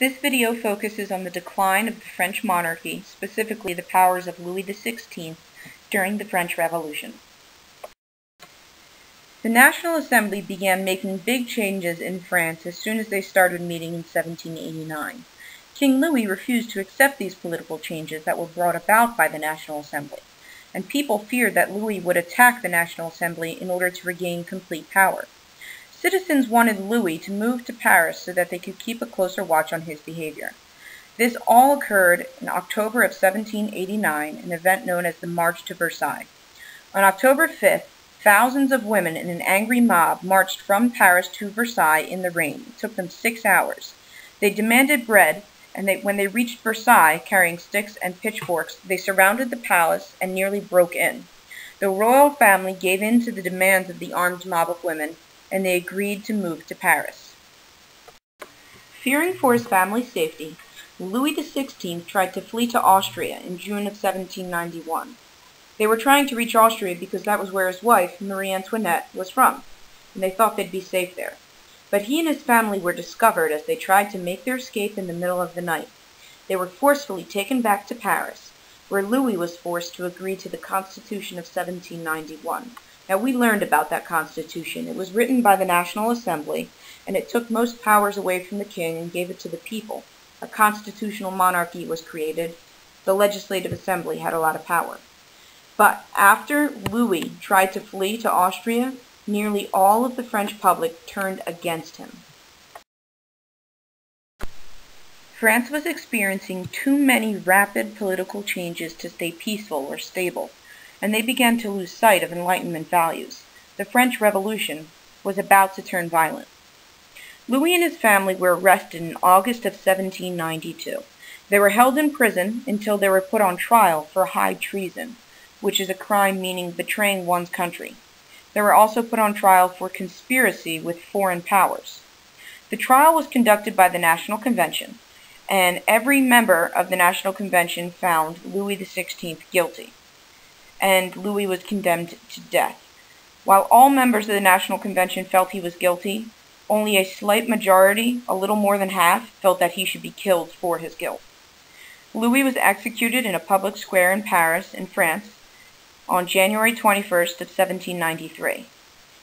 This video focuses on the decline of the French monarchy, specifically the powers of Louis XVI during the French Revolution. The National Assembly began making big changes in France as soon as they started meeting in 1789. King Louis refused to accept these political changes that were brought about by the National Assembly, and people feared that Louis would attack the National Assembly in order to regain complete power. Citizens wanted Louis to move to Paris so that they could keep a closer watch on his behavior. This all occurred in October of 1789, an event known as the March to Versailles. On October 5th, thousands of women in an angry mob marched from Paris to Versailles in the rain. It took them 6 hours. They demanded bread, and when they reached Versailles carrying sticks and pitchforks, they surrounded the palace and nearly broke in. The royal family gave in to the demands of the armed mob of women, and they agreed to move to Paris. Fearing for his family's safety, Louis XVI tried to flee to Austria in June of 1791. They were trying to reach Austria because that was where his wife, Marie Antoinette, was from, and they thought they'd be safe there. But he and his family were discovered as they tried to make their escape in the middle of the night. They were forcefully taken back to Paris, where Louis was forced to agree to the Constitution of 1791. Now, we learned about that Constitution. It was written by the National Assembly, and it took most powers away from the king and gave it to the people. A constitutional monarchy was created. The Legislative Assembly had a lot of power. But after Louis tried to flee to Austria, nearly all of the French public turned against him. France was experiencing too many rapid political changes to stay peaceful or stable, and they began to lose sight of Enlightenment values. The French Revolution was about to turn violent. Louis and his family were arrested in August of 1792. They were held in prison until they were put on trial for high treason, which is a crime meaning betraying one's country. They were also put on trial for conspiracy with foreign powers. The trial was conducted by the National Convention, and every member of the National Convention found Louis XVI guilty, and Louis was condemned to death. While all members of the National Convention felt he was guilty, only a slight majority, a little more than half, felt that he should be killed for his guilt. Louis was executed in a public square in Paris, in France, on January 21st of 1793.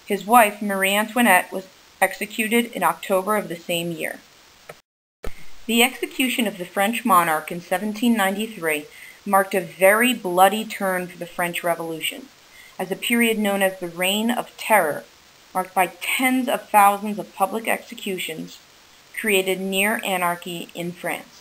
His wife, Marie Antoinette, was executed in October of the same year. The execution of the French monarch in 1793 marked a very bloody turn for the French Revolution, as a period known as the Reign of Terror, marked by tens of thousands of public executions, created near anarchy in France.